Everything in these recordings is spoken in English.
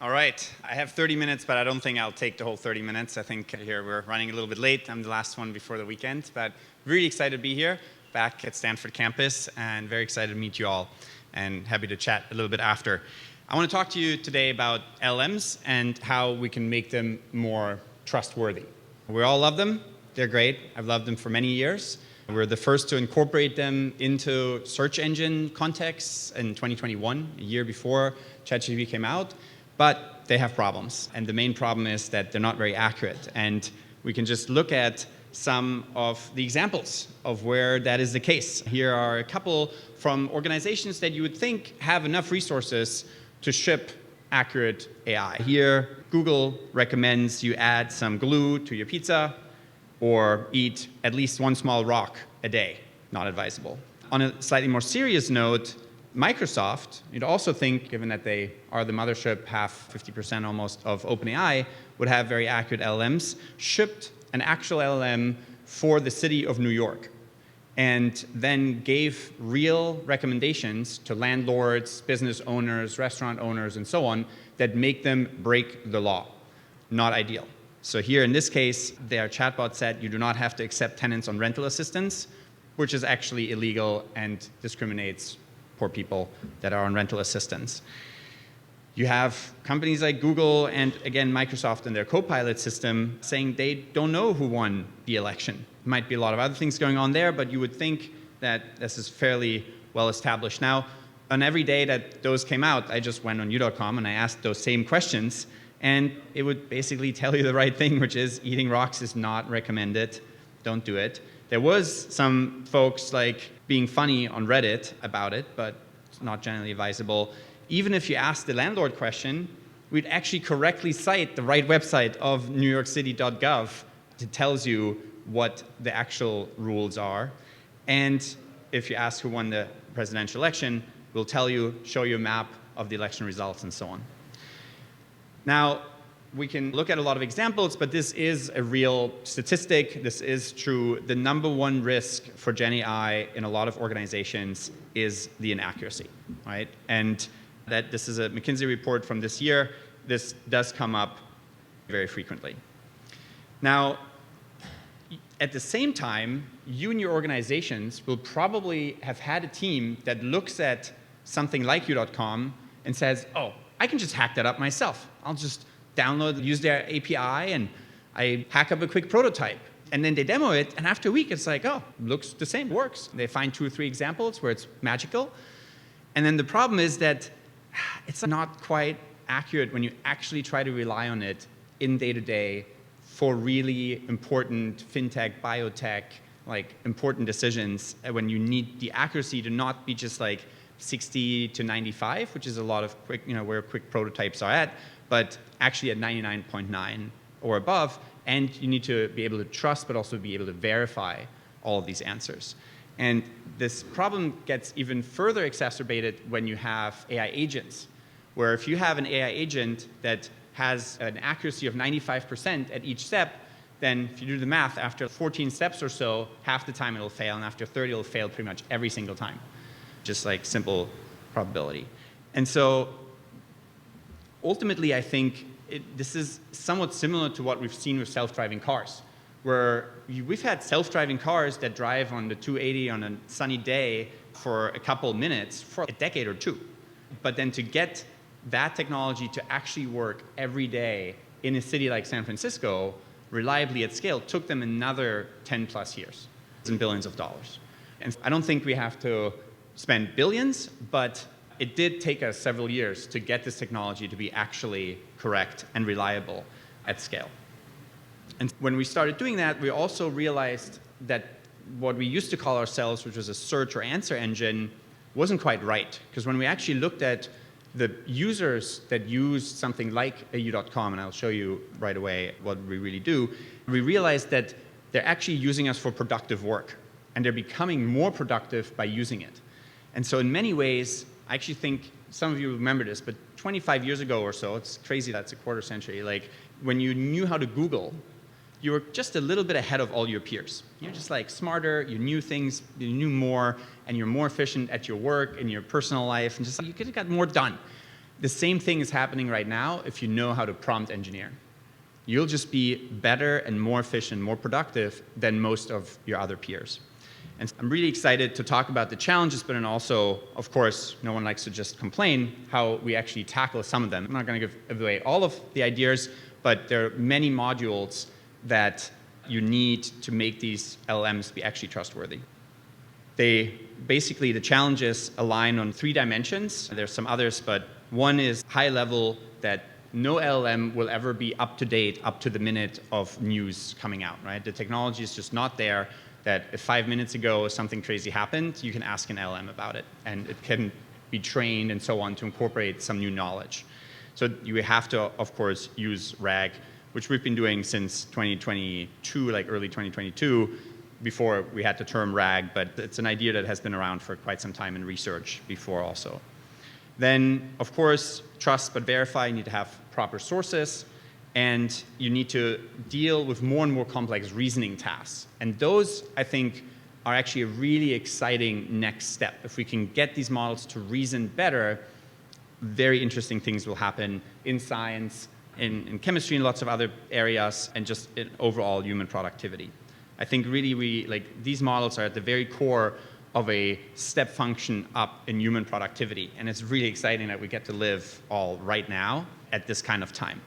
All right, I have 30 minutes, but I don't think I'll take the whole 30 minutes. I think here we're running a little bit late. I'm the last one before the weekend, but really excited to be here, back at Stanford campus, and very excited to meet you all, and happy to chat a little bit after. I want to talk to you today about LLMs and how we can make them more trustworthy. We all love them. They're great. I've loved them for many years. We're the first to incorporate them into search engine contexts in 2021, a year before ChatGPT came out. But they have problems, and the main problem is that they're not very accurate. And we can just look at some of the examples of where that is the case. Here are a couple from organizations that you would think have enough resources to ship accurate AI. Here, Google recommends you add some glue to your pizza or eat at least one small rock a day. Not advisable. On a slightly more serious note, Microsoft, you'd also think, given that they are the mothership, half, 50% almost of OpenAI, would have very accurate LLMs, shipped an actual LLM for the city of New York, and then gave real recommendations to landlords, business owners, restaurant owners, and so on, that make them break the law. Not ideal. So here in this case, their chatbot said you do not have to accept tenants on rental assistance, which is actually illegal and discriminates poor people that are on rental assistance. You have companies like Google and, again, Microsoft and their Copilot system saying they don't know who won the election. Might be a lot of other things going on there, but you would think that this is fairly well established. Now, on every day that those came out, I just went on u.com and I asked those same questions, and it would basically tell you the right thing, which is eating rocks is not recommended. Don't do it. There was some folks like being funny on Reddit about it, but it's not generally advisable. Even if you ask the landlord question, we'd actually correctly cite the right website of newyorkcity.gov that tells you what the actual rules are. And if you ask who won the presidential election, we'll tell you, show you a map of the election results and so on. Now, we can look at a lot of examples, but this is a real statistic. This is true. The number one risk for Gen AI in a lot of organizations is the inaccuracy, right? And that this is a McKinsey report from this year. This does come up very frequently. Now, at the same time, you and your organizations will probably have had a team that looks at something like u.com and says, oh, I can just hack that up myself. I'll just download, use their API, and I hack up a quick prototype. And then they demo it, and after a week, it's like, oh, looks the same, works. They find 2 or 3 examples where it's magical. And then the problem is that it's not quite accurate when you actually try to rely on it in day-to-day for really important fintech, biotech, like important decisions, when you need the accuracy to not be just like 60 to 95, which is a lot of quick, where quick prototypes are at, but actually at 99.9 or above, and you need to be able to trust, but also be able to verify all of these answers. And this problem gets even further exacerbated when you have AI agents, where if you have an AI agent that has an accuracy of 95% at each step, then if you do the math, after 14 steps or so, half the time it'll fail, and after 30 it'll fail pretty much every single time. Just like simple probability. And so ultimately, I think this is somewhat similar to what we've seen with self-driving cars, where we've had self-driving cars that drive on the 280 on a sunny day for a couple minutes for a decade or 2. But then to get that technology to actually work every day in a city like San Francisco, reliably at scale, took them another 10 plus years and billions of dollars. And I don't think we have to spend billions, but it did take us several years to get this technology to be actually correct and reliable at scale. And when we started doing that, we also realized that what we used to call ourselves, which was a search or answer engine, wasn't quite right. Because when we actually looked at the users that use something like a u.com, and I'll show you right away what we really do, we realized that they're actually using us for productive work, and they're becoming more productive by using it. And so in many ways, I actually think some of you remember this, but 25 years ago or so, it's crazy that's a quarter century, like when you knew how to Google, you were just a little bit ahead of all your peers. You're just like smarter, you knew things, you knew more, and you're more efficient at your work, in your personal life, and just you could have got more done. The same thing is happening right now if you know how to prompt engineer. You'll just be better and more efficient, more productive than most of your other peers. And I'm really excited to talk about the challenges, but then also, of course, no one likes to just complain, how we actually tackle some of them. I'm not going to give away all of the ideas, but there are many modules that you need to make these LLMs be actually trustworthy. Basically, the challenges align on 3 dimensions. There's some others, but one is high level, that no LLM will ever be up to date, up to the minute of news coming out, right? The technology is just not there, that if 5 minutes ago something crazy happened, you can ask an LLM about it, and it can be trained and so on to incorporate some new knowledge. So you have to, of course, use RAG, which we've been doing since 2022, like early 2022, before we had the term RAG, but it's an idea that has been around for quite some time in research before also. Then, of course, trust but verify. You need to have proper sources, and you need to deal with more and more complex reasoning tasks. And those, I think, are actually a really exciting next step. If we can get these models to reason better, very interesting things will happen in science, in chemistry, and lots of other areas, and just in overall human productivity. I think really these models are at the very core of a step function up in human productivity. And it's really exciting that we get to live all right now at this kind of time.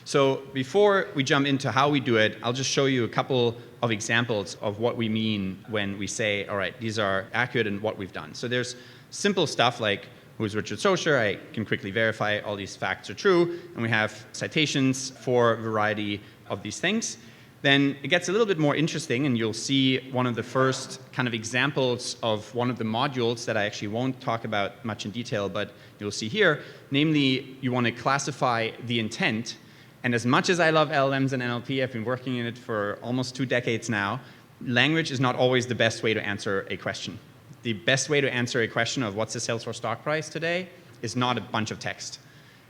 So before we jump into how we do it, I'll just show you a couple of examples of what we mean when we say, all right, these are accurate in what we've done. So there's simple stuff like, who's Richard Socher? I can quickly verify all these facts are true. And we have citations for a variety of these things. Then it gets a little bit more interesting, and you'll see one of the first kind of examples of one of the modules that I actually won't talk about much in detail, but you'll see here. Namely, you want to classify the intent. And as much as I love LLMs and NLP, I've been working in it for almost 2 decades now, language is not always the best way to answer a question. The best way to answer a question of what's the Salesforce stock price today is not a bunch of text.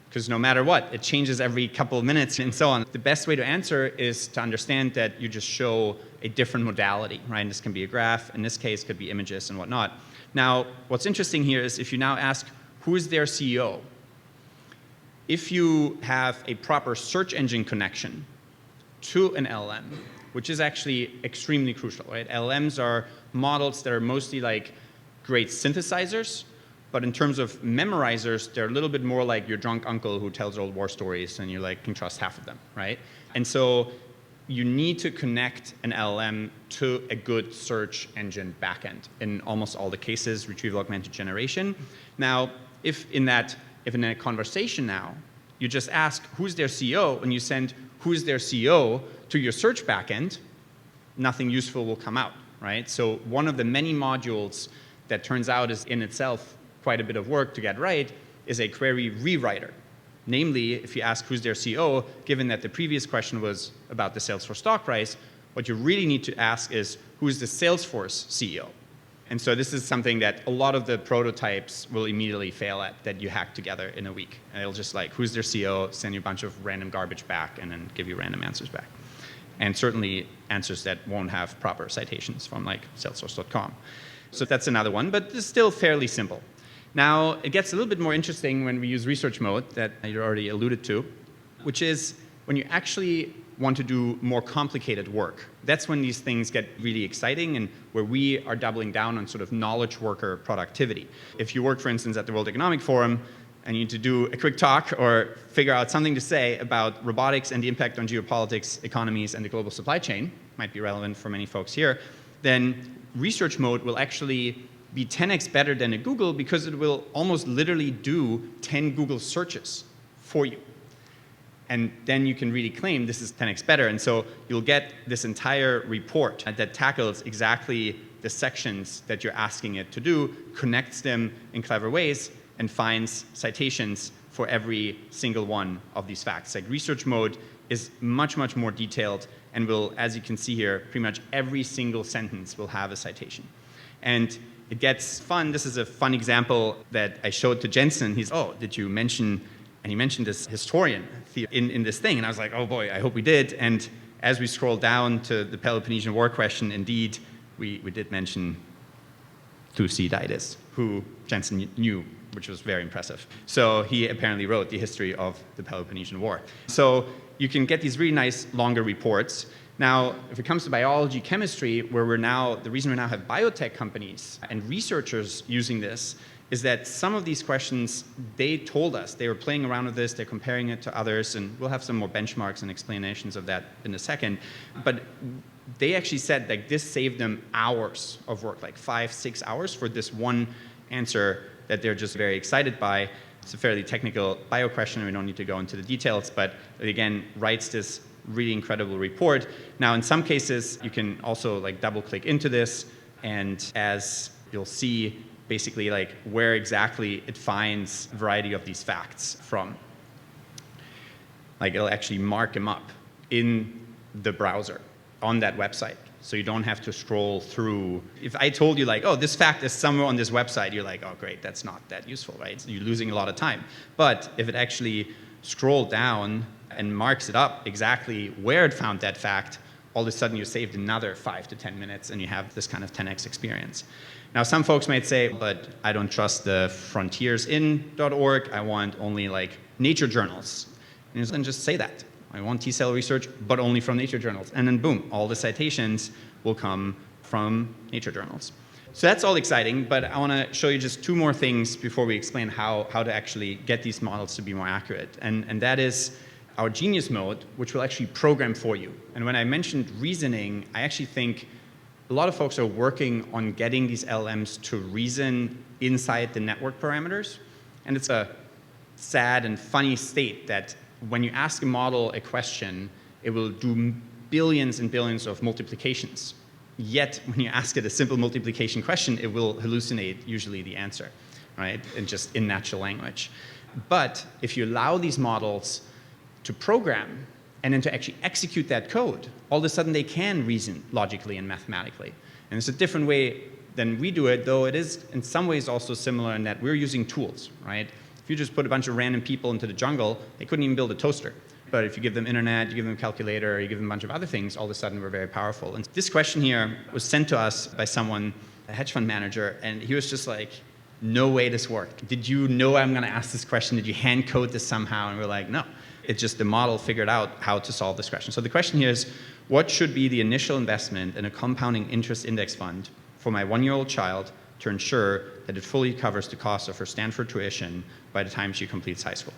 Because no matter what, it changes every couple of minutes and so on. The best way to answer is to understand that you just show a different modality, right? And this can be a graph. In this case, it could be images and whatnot. Now, what's interesting here is if you now ask, who is their CEO? If you have a proper search engine connection to an LLM, which is actually extremely crucial, right? LLMs are models that are mostly like great synthesizers, but in terms of memorizers, they're a little bit more like your drunk uncle who tells old war stories and you can trust half of them, right? And so you need to connect an LLM to a good search engine backend in almost all the cases, retrieval augmented generation. Now, if in a conversation now, you just ask who's their CEO and you send who's their CEO to your search backend, nothing useful will come out, right? So one of the many modules that turns out is in itself quite a bit of work to get right is a query rewriter. Namely, if you ask who's their CEO, given that the previous question was about the Salesforce stock price, what you really need to ask is who's the Salesforce CEO? And so this is something that a lot of the prototypes will immediately fail at, that you hack together in a week. And it'll just who's their CEO, send you a bunch of random garbage back, and then give you random answers back. And certainly answers that won't have proper citations from Salesforce.com. So that's another one, but it's still fairly simple. Now, it gets a little bit more interesting when we use research mode that you already alluded to, which is when you actually want to do more complicated work. That's when these things get really exciting and where we are doubling down on sort of knowledge worker productivity. If you work, for instance, at the World Economic Forum and you need to do a quick talk or figure out something to say about robotics and the impact on geopolitics, economies, and the global supply chain, might be relevant for many folks here, then research mode will actually be 10x better than a Google because it will almost literally do 10 Google searches for you. And then you can really claim this is 10x better. And so you'll get this entire report that tackles exactly the sections that you're asking it to do, connects them in clever ways, and finds citations for every single one of these facts. Research mode is much, much more detailed and will, as you can see here, pretty much every single sentence will have a citation. And it gets fun. This is a fun example that I showed to Jensen. He's, oh, did you mention, and he mentioned this historian in this thing. And I was like, oh boy, I hope we did. And as we scroll down to the Peloponnesian War question, indeed, we did mention Thucydides, who Jensen knew which was very impressive. So he apparently wrote the history of the Peloponnesian War. So you can get these really nice longer reports. Now, if it comes to biology, chemistry, where the reason we now have biotech companies and researchers using this is that some of these questions, they told us, they were playing around with this, they're comparing it to others, and we'll have some more benchmarks and explanations of that in a second. But they actually said that this saved them hours of work, like 5-6 hours for this one answer that they're just very excited by. It's a fairly technical bio question, we don't need to go into the details, but it again writes this really incredible report. Now, in some cases, you can also like double click into this, and as you'll see, basically like where exactly it finds a variety of these facts from. Like it'll actually mark them up in the browser on that website. So you don't have to scroll through. If I told you like, oh, this fact is somewhere on this website, you're like, oh, great, that's not that useful, right? So you're losing a lot of time. But if it actually scrolled down and marks it up exactly where it found that fact, all of a sudden you saved another 5 to 10 minutes and you have this kind of 10x experience. Now, some folks might say, but I don't trust the frontiersin.org. I want only like nature journals. And then just say that. I want T-cell research, but only from nature journals. And then boom, all the citations will come from nature journals. So that's all exciting, but I want to show you just 2 more things before we explain how to actually get these models to be more accurate. And that is our genius mode, which will actually program for you. And when I mentioned reasoning, I actually think a lot of folks are working on getting these LLMs to reason inside the network parameters. And it's a sad and funny state that when you ask a model a question, it will do billions and billions of multiplications. Yet, when you ask it a simple multiplication question, it will hallucinate usually the answer, right? And just in natural language. But if you allow these models to program and then to actually execute that code, all of a sudden they can reason logically and mathematically. And it's a different way than we do it, though it is in some ways also similar in that we're using tools, right? If you just put a bunch of random people into the jungle, they couldn't even build a toaster. But if you give them internet, you give them a calculator, you give them a bunch of other things, all of a sudden we're very powerful. And this question here was sent to us by someone, a hedge fund manager, and he was just like, no way this worked. Did you know I'm going to ask this question? Did you hand code this somehow? And we're like, no. It's just the model figured out how to solve this question. So the question here is, what should be the initial investment in a compounding interest index fund for my 1-year-old child to ensure that it fully covers the cost of her Stanford tuition by the time she completes high school?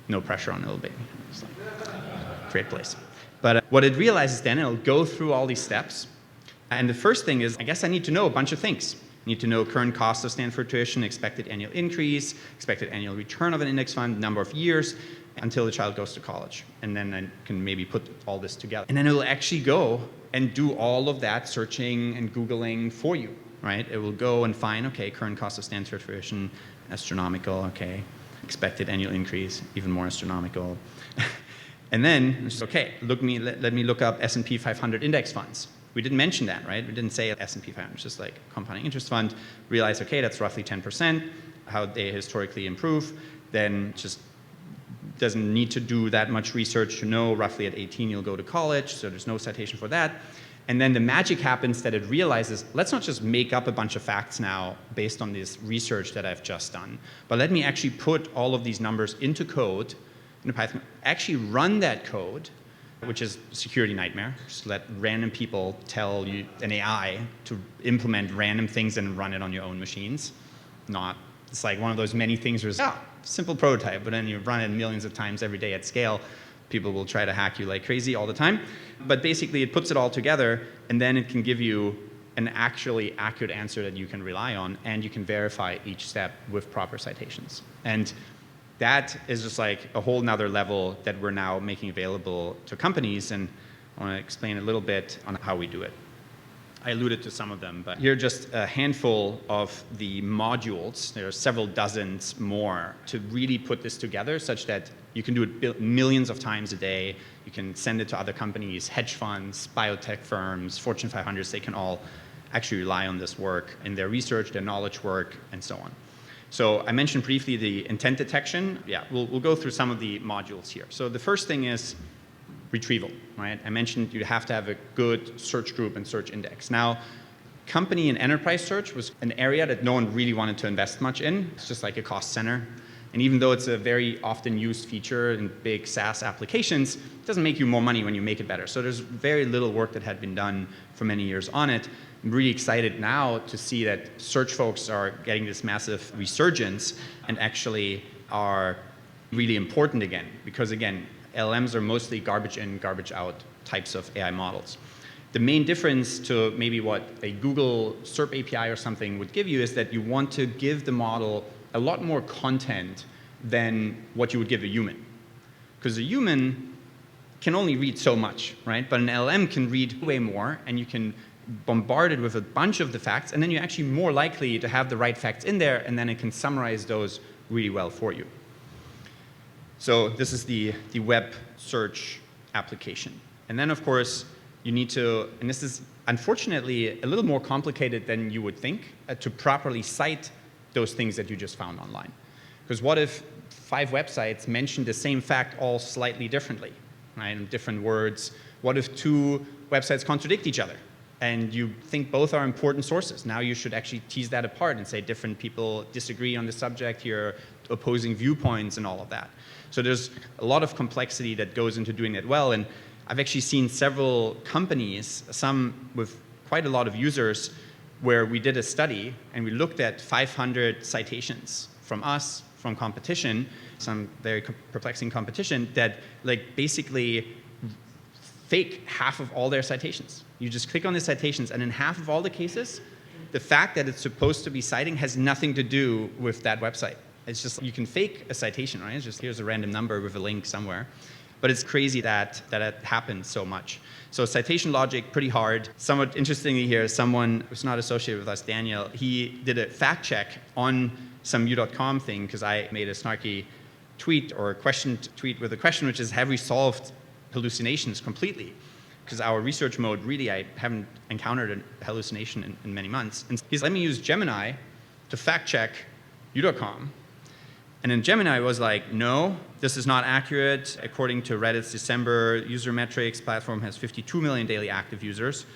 No pressure on a little baby. It's like, great place. But what it realizes then, it'll go through all these steps. And the first thing is, I guess I need to know a bunch of things. I need to know current cost of Stanford tuition, expected annual increase, expected annual return of an index fund, number of years, until the child goes to college. And then I can maybe put all this together. And then it will actually go and do all of that searching and Googling for you, right? It will go and find, okay, current cost of Stanford tuition, astronomical, okay. Expected annual increase, even more astronomical. And then, it's okay, let me look up S&P 500 index funds. We didn't mention that, right? We didn't say S&P 500, it's just like compounding interest fund. Realize, okay, that's roughly 10%, how they historically improve. Then just doesn't need to do that much research to know roughly at 18 you'll go to college, so there's no citation for that. And then the magic happens that it realizes, let's not just make up a bunch of facts now based on this research that I've just done, but let me actually put all of these numbers into code, into Python, actually run that code, which is a security nightmare. Just let random people tell you, an AI, to implement random things and run it on your own machines. It's like one of those many things where it's, simple prototype, but then you run it millions of times every day at scale. People will try to hack you like crazy all the time. But basically, it puts it all together, and then it can give you an actually accurate answer that you can rely on, and you can verify each step with proper citations. And that is just like a whole nother level that we're now making available to companies, and I want to explain a little bit on how we do it. I alluded to some of them, but here are just a handful of the modules. There are several dozens more to really put this together such that you can do it millions of times a day. You can send it to other companies, hedge funds, biotech firms, Fortune 500s. They can all actually rely on this work in their research, their knowledge work, and so on. So I mentioned briefly the intent detection. Yeah, we'll go through some of the modules here. So the first thing is retrieval, right? I mentioned you have to have a good search group and search index. Now, Company and enterprise search was an area that no one really wanted to invest much in. It's just like a cost center. And even though it's a very often used feature in big SaaS applications, it doesn't make you more money when you make it better. So there's very little work that had been done for many years on it. I'm really excited now to see that search folks are getting this massive resurgence and actually are really important again. Because again, LLMs are mostly garbage in, garbage out types of AI models. The main difference to maybe what a Google SERP API or something would give you is that you want to give the model a lot more content than what you would give a human. Because a human can only read so much, right? But an LLM can read way more, and you can bombard it with a bunch of the facts, and then you're actually more likely to have the right facts in there, and then it can summarize those really well for you. So this is the web search application. And then, of course, you need to, and this is unfortunately a little more complicated than you would think, to properly cite those things that you just found online. Because what if 5 websites mention the same fact all slightly differently, right, in different words? What if 2 websites contradict each other and you think both are important sources? Now you should actually tease that apart and say different people disagree on the subject here, opposing viewpoints and all of that. So there's a lot of complexity that goes into doing that well. And I've actually seen several companies, some with quite a lot of users, where we did a study and we looked at 500 citations from us, from competition, some very perplexing competition that like basically fake half of all their citations. You just click on the citations, and in half of all the cases, the fact that it's supposed to be citing has nothing to do with that website. It's just, you can fake a citation, right? It's just, here's a random number with a link somewhere. But it's crazy that it happens so much. So citation logic, pretty hard. Somewhat interestingly here, someone who's not associated with us, Daniel, he did a fact check on some u.com thing because I made a snarky tweet or a question tweet with a question, which is, have we solved hallucinations completely? Because our research mode, really, I haven't encountered a hallucination in many months. And he's let me use Gemini to fact check u.com. And then Gemini was like, no, this is not accurate. According to Reddit's December user metrics, platform has 52 million daily active users.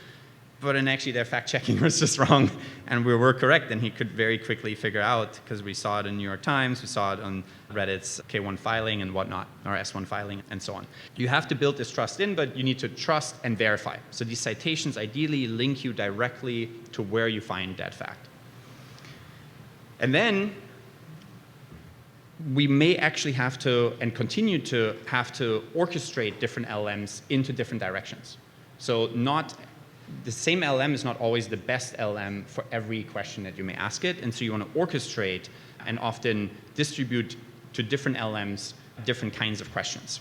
But then actually their fact checking was just wrong, and we were correct. And he could very quickly figure out, because we saw it in New York Times, we saw it on Reddit's K1 filing and whatnot, or S1 filing, and so on. You have to build this trust in, but you need to trust and verify. So these citations ideally link you directly to where you find that fact. And then we may actually have to, and continue to have to, orchestrate different LLMs into different directions. So the same LLM is not always the best LLM for every question that you may ask it, and so you want to orchestrate and often distribute to different LLMs different kinds of questions.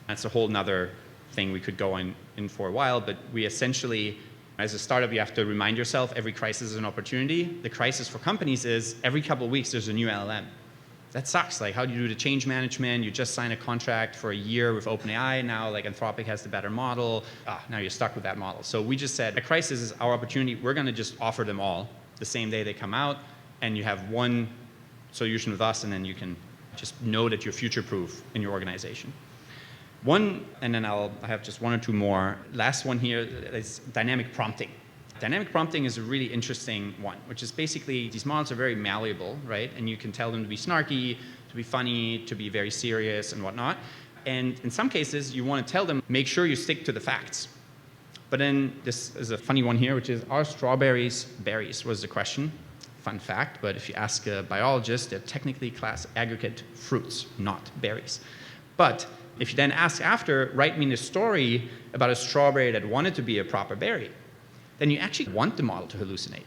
That's a whole nother thing we could go in for a while, but we essentially, as a startup, you have to remind yourself every crisis is an opportunity. The crisis for companies is every couple of weeks there's a new LLM. That sucks. Like, how do you do the change management? You just sign a contract for a year with OpenAI. Now, like, Anthropic has the better model. Now you're stuck with that model. So we just said, a crisis is our opportunity. We're going to just offer them all the same day they come out, and you have one solution with us, and then you can just know that you're future-proof in your organization. One, and then I have just 1 or 2 more. Last one here is dynamic prompting. Dynamic prompting is a really interesting one, which is basically these models are very malleable, right? And you can tell them to be snarky, to be funny, to be very serious and whatnot. And in some cases, you want to tell them, make sure you stick to the facts. But then this is a funny one here, which is, are strawberries berries, was the question. Fun fact, but if you ask a biologist, they're technically class aggregate fruits, not berries. But if you then ask after, write me a story about a strawberry that wanted to be a proper berry, then you actually want the model to hallucinate.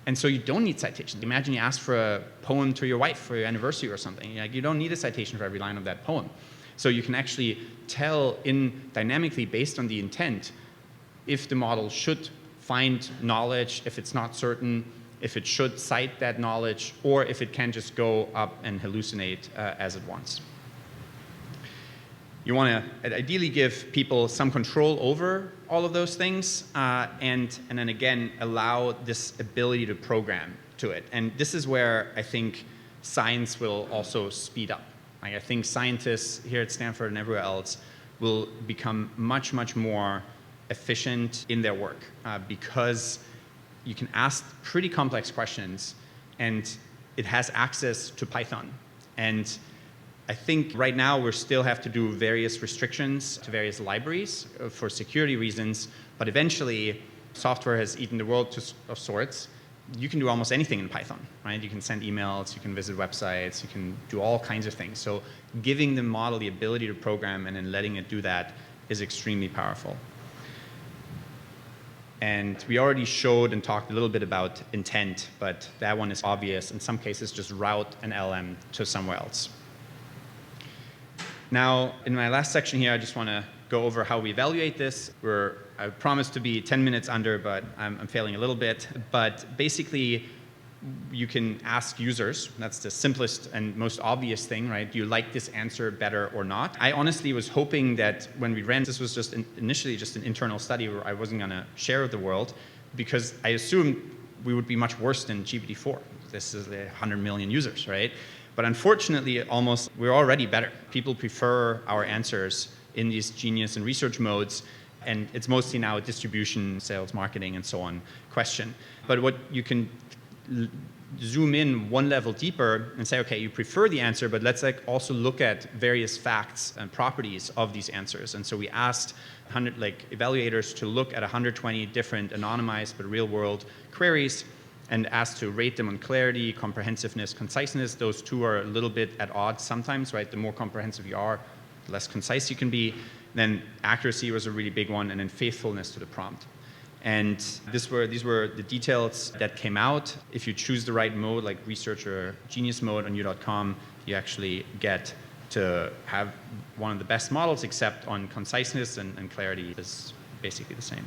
And so you don't need citations. Imagine you ask for a poem to your wife for your anniversary or something. Like, you don't need a citation for every line of that poem. So you can actually tell dynamically based on the intent if the model should find knowledge, if it's not certain, if it should cite that knowledge, or if it can just go up and hallucinate as it wants. You want to ideally give people some control over all of those things, and then again, allow this ability to program to it. And this is where I think science will also speed up. Like, I think scientists here at Stanford and everywhere else will become much, much more efficient in their work because you can ask pretty complex questions, and it has access to Python. And I think right now we still have to do various restrictions to various libraries for security reasons, but eventually software has eaten the world of sorts. You can do almost anything in Python, right? You can send emails, you can visit websites, you can do all kinds of things. So giving the model the ability to program and then letting it do that is extremely powerful. And we already showed and talked a little bit about intent, but that one is obvious. In some cases, just route an LLM to somewhere else. Now, in my last section here, I just want to go over how we evaluate this. I promised to be 10 minutes under, but I'm failing a little bit. But basically, you can ask users. That's the simplest and most obvious thing, right? Do you like this answer better or not? I honestly was hoping that when we ran, this was just initially just an internal study where I wasn't going to share with the world, because I assumed we would be much worse than GPT-4. This is 100 million users, right? But unfortunately, we're already better. People prefer our answers in these genius and research modes, and it's mostly now a distribution, sales, marketing, and so on question. But what you can zoom in one level deeper and say, okay, you prefer the answer, but let's also look at various facts and properties of these answers. And so we asked evaluators to look at 120 different anonymized but real-world queries and asked to rate them on clarity, comprehensiveness, conciseness. Those two are a little bit at odds sometimes, right? The more comprehensive you are, the less concise you can be. Then accuracy was a really big one, and then faithfulness to the prompt. And these were the details that came out. If you choose the right mode, like research or genius mode on u.com, you actually get to have one of the best models, except on conciseness and clarity is basically the same.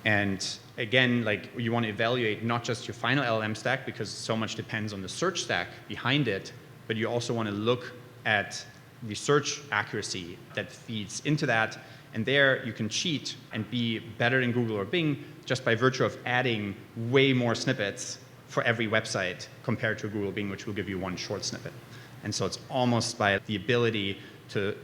And again, you want to evaluate not just your final LLM stack, because so much depends on the search stack behind it, but you also want to look at the search accuracy that feeds into that. And there you can cheat and be better than Google or Bing just by virtue of adding way more snippets for every website compared to Google Bing, which will give you one short snippet. And so it's almost by the ability to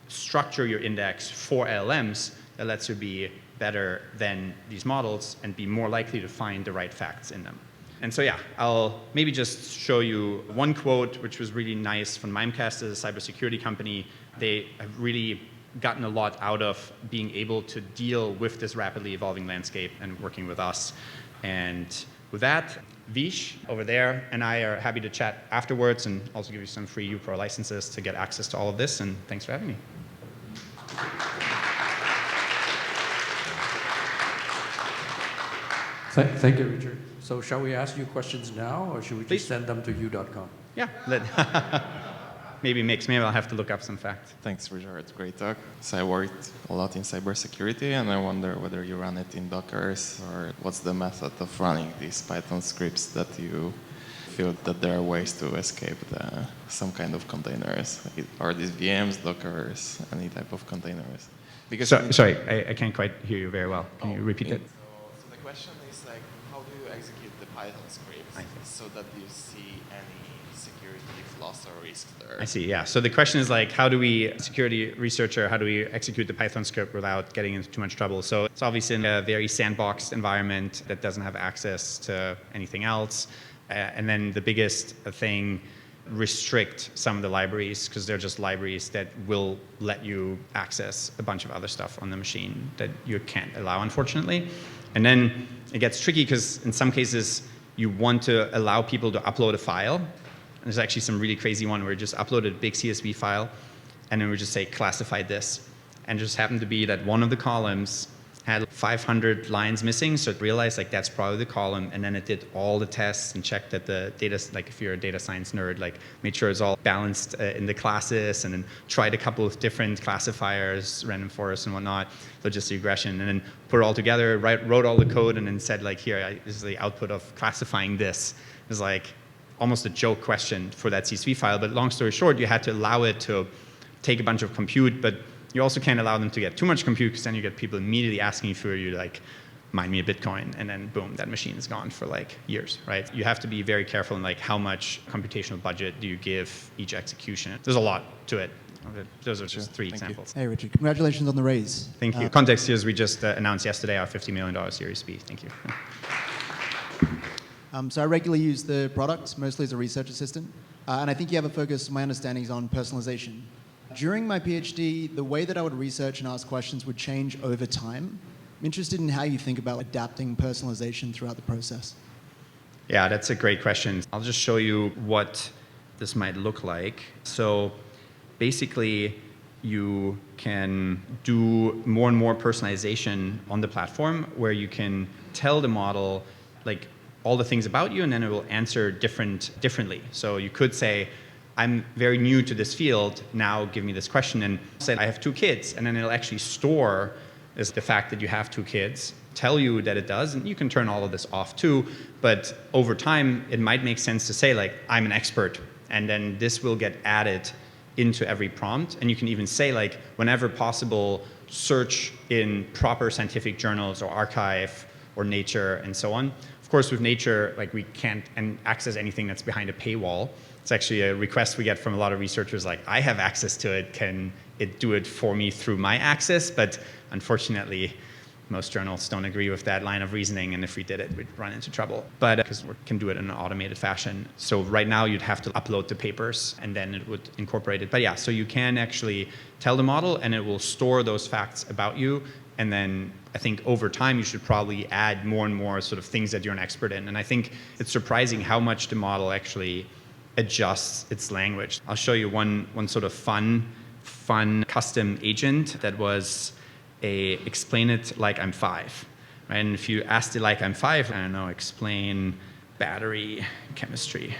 structure your index for LLMs that lets you be better than these models and be more likely to find the right facts in them. And so yeah, I'll maybe just show you one quote, which was really nice from Mimecast, as a cybersecurity company. They have really gotten a lot out of being able to deal with this rapidly evolving landscape and working with us. And with that, Vish over there and I are happy to chat afterwards and also give you some free UPro licenses to get access to all of this. And thanks for having me. Thank you, Richard. So shall we ask you questions now, or should we just send them to u.com? Yeah, maybe mix. Maybe I'll have to look up some facts. Thanks, Richard. Great talk. So I worked a lot in cybersecurity, and I wonder whether you run it in Dockers, or what's the method of running these Python scripts that you feel that there are ways to escape some kind of containers. Are these VMs, Dockers, any type of containers? Because sorry, I can't quite hear you very well. Can you repeat it? So the question is how do you execute the Python script so that you see any security flaws or risk there? I see, yeah. So the question is how do we, security researcher, how do we execute the Python script without getting into too much trouble? So it's obviously in a very sandboxed environment that doesn't have access to anything else. And then the biggest thing, restrict some of the libraries, because they're just libraries that will let you access a bunch of other stuff on the machine that you can't allow, unfortunately. And then it gets tricky because in some cases you want to allow people to upload a file. And there's actually some really crazy one where you just uploaded a big CSV file and then we just say classify this. And it just happened to be that one of the columns had 500 lines missing, so it realized that's probably the column, and then it did all the tests and checked that the data, if you're a data science nerd, made sure it's all balanced in the classes, and then tried a couple of different classifiers, random forest and whatnot, logistic regression, and then put it all together, wrote all the code, and then said here, this is the output of classifying this. It was almost a joke question for that CSV file, but long story short, you had to allow it to take a bunch of compute, but you also can't allow them to get too much compute, because then you get people immediately asking for you to mine me a Bitcoin, and then boom, that machine is gone for years, right? You have to be very careful in how much computational budget do you give each execution. There's a lot to it. Those are just three examples. Hey, Richard, congratulations on the raise. Thank you. Context here is we just announced yesterday our $50 million Series B. Thank you. So I regularly use the product, mostly as a research assistant. And I think you have a focus, my understanding is on personalization. During my PhD, the way that I would research and ask questions would change over time. I'm interested in how you think about adapting personalization throughout the process. Yeah, that's a great question. I'll just show you what this might look like. So basically, you can do more and more personalization on the platform where you can tell the model like all the things about you, and then it will answer differently. So you could say, I'm very new to this field, now give me this question, and say, I have 2 kids, and then it'll actually store is the fact that you have 2 kids, tell you that it does, and you can turn all of this off too, but over time, it might make sense to say, like, I'm an expert, and then this will get added into every prompt, and you can even say, like, whenever possible, search in proper scientific journals or archive or Nature and so on. Of course, with Nature, like, we can't access anything that's behind a paywall. It's actually a request we get from a lot of researchers, like, I have access to it, can it do it for me through my access? But unfortunately, most journals don't agree with that line of reasoning, and if we did it, we'd run into trouble. But because we can do it in an automated fashion. So right now, you'd have to upload the papers, and then it would incorporate it. But yeah, so you can actually tell the model, and it will store those facts about you. And then I think over time, you should probably add more and more sort of things that you're an expert in. And I think it's surprising how much the model actually adjusts its language. I'll show you one sort of fun custom agent that was a explain it like I'm 5. Right? And if you asked it like I'm 5, I don't know, explain battery chemistry,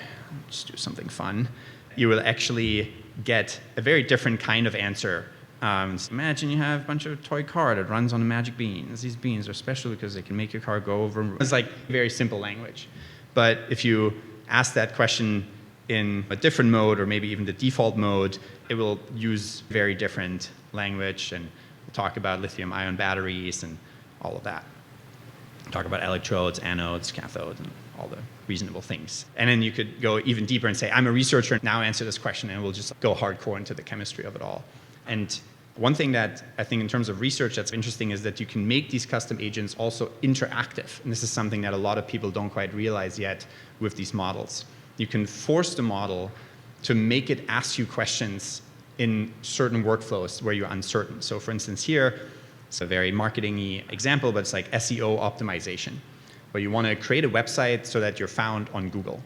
just do something fun, you will actually get a very different kind of answer. So imagine you have a bunch of toy car that runs on the magic beans. These beans are special because they can make your car go over. It's like very simple language. But if you ask that question in a different mode, or maybe even the default mode, it will use very different language, and we'll talk about lithium-ion batteries and all of that. Talk about electrodes, anodes, cathodes, and all the reasonable things. And then you could go even deeper and say, I'm a researcher, now answer this question, and we'll just go hardcore into the chemistry of it all. And one thing that I think in terms of research that's interesting is that you can make these custom agents also interactive. And this is something that a lot of people don't quite realize yet with these models. You can force the model to make it ask you questions in certain workflows where you're uncertain. So for instance here, it's a very marketing-y example, but it's like SEO optimization, where you want to create a website so that you're found on Google.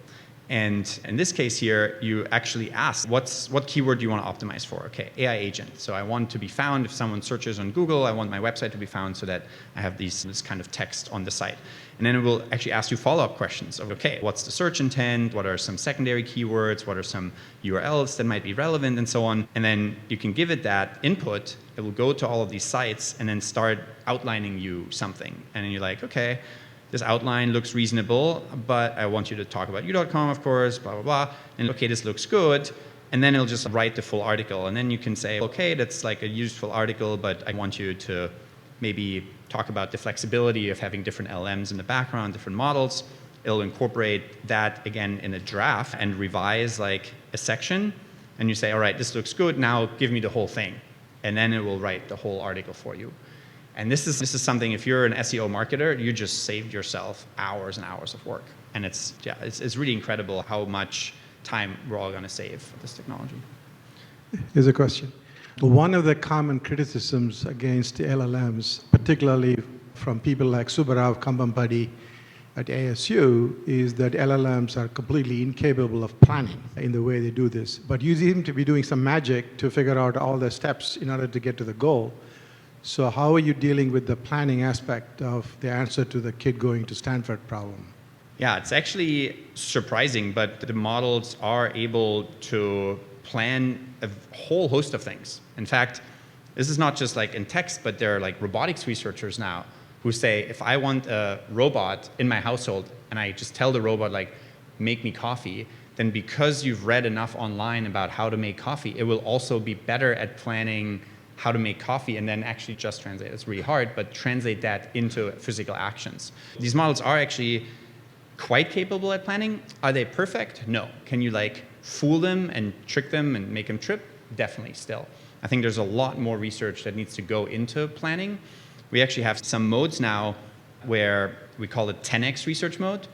And in this case here, you actually ask, what keyword do you want to optimize for? Okay, AI agent. So I want to be found if someone searches on Google. I want my website to be found so that I have this kind of text on the site. And then it will actually ask you follow-up questions of, okay, what's the search intent? What are some secondary keywords? What are some URLs that might be relevant, and so on? And then you can give it that input. It will go to all of these sites and then start outlining you something. And then you're like, okay, this outline looks reasonable, but I want you to talk about u.com, of course, blah, blah, blah. And okay, this looks good. And then it'll just write the full article. And then you can say, okay, that's like a useful article, but I want you to maybe talk about the flexibility of having different LLMs in the background, different models. It'll incorporate that again in a draft and revise like a section. And you say, all right, this looks good. Now give me the whole thing. And then it will write the whole article for you. And this is something, if you're an SEO marketer, you just saved yourself hours and hours of work. And it's really incredible how much time we're all going to save with this technology. Here's a question. One of the common criticisms against the LLMs, particularly from people like Subbarao Kambhampati at ASU, is that LLMs are completely incapable of planning in the way they do this. But you seem to be doing some magic to figure out all the steps in order to get to the goal. So how are you dealing with the planning aspect of the answer to the kid going to Stanford problem? Yeah, it's actually surprising, but the models are able to plan a whole host of things. In fact, this is not just like in text, but there are like robotics researchers now who say, if I want a robot in my household and I just tell the robot, like, make me coffee, then because you've read enough online about how to make coffee, it will also be better at planning how to make coffee, and then actually just translate. It's really hard, but translate that into physical actions. These models are actually quite capable at planning. Are they perfect? No. Can you like fool them and trick them and make them trip? Definitely still. I think there's a lot more research that needs to go into planning. We actually have some modes now where we call it 10x research mode.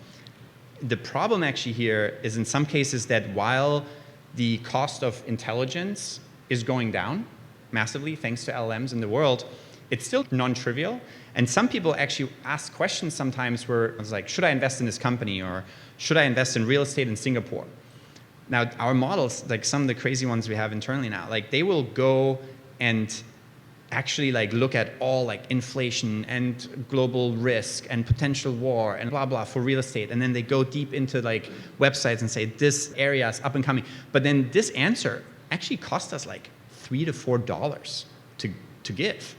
The problem actually here is in some cases that while the cost of intelligence is going down massively thanks to LLMs in the world, it's still non-trivial. And some people actually ask questions sometimes where it's like, should I invest in this company, or should I invest in real estate in Singapore? Now, our models, like some of the crazy ones we have internally now, like they will go and actually like look at all like inflation and global risk and potential war and blah blah for real estate, and then they go deep into like websites and say this area is up and coming. But then this answer actually cost us like $3 to $4 to give,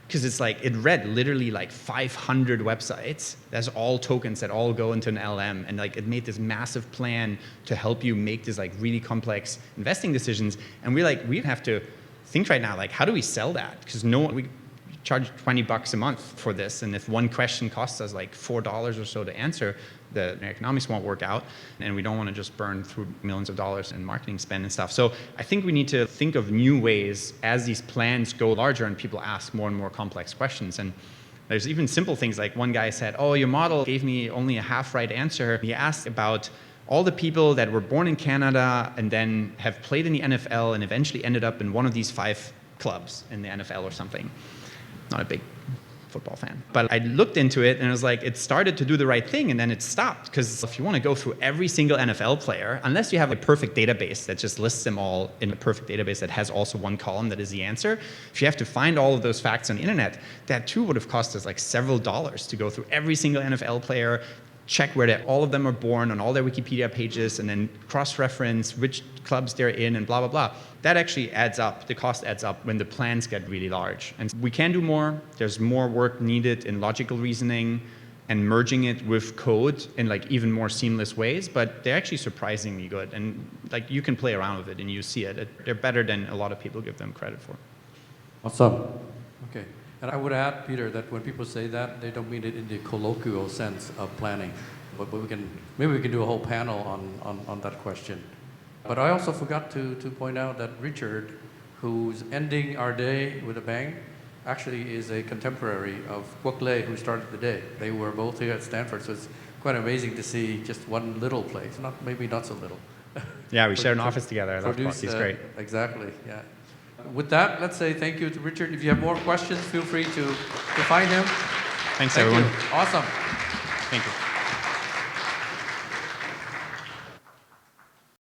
because it's like it read literally like 500 websites. That's all tokens that all go into an LM, and like it made this massive plan to help you make this like really complex investing decisions. And we have to think right now, like, how do we sell that? Because we charge $20 a month for this, and if one question costs us like $4 or so to answer, the economics won't work out, and we don't want to just burn through millions of dollars in marketing spend and stuff. So I think we need to think of new ways as these plans go larger and people ask more and more complex questions. And there's even simple things like one guy said, oh, your model gave me only a half-right answer. He asked about all the people that were born in Canada and then have played in the NFL and eventually ended up in one of these 5 clubs in the NFL or something. Not a big football fan. But I looked into it and it was like, it started to do the right thing and then it stopped. Because if you want to go through every single NFL player, unless you have a perfect database that just lists them all in a perfect database that has also one column that is the answer, if you have to find all of those facts on the internet, that too would have cost us like several dollars to go through every single NFL player, check where all of them are born on all their Wikipedia pages, and then cross-reference which clubs they're in and blah, blah, blah. That actually adds up. The cost adds up when the plans get really large. And we can do more. There's more work needed in logical reasoning and merging it with code in like even more seamless ways, but they're actually surprisingly good. And like you can play around with it and you see it. They're better than a lot of people give them credit for. Awesome. Okay. And I would add, Peter, that when people say that, they don't mean it in the colloquial sense of planning. But maybe we can do a whole panel on that question. But I also forgot to point out that Richard, who's ending our day with a bang, actually is a contemporary of Quoc Lê, who started the day. They were both here at Stanford, so it's quite amazing to see just one little place, maybe not so little. Yeah, we shared an office together. I love Quoc. He's great. Exactly, yeah. With that, let's say thank you to Richard. If you have more questions, feel free to find him. Thanks, everyone. Awesome. Thank you.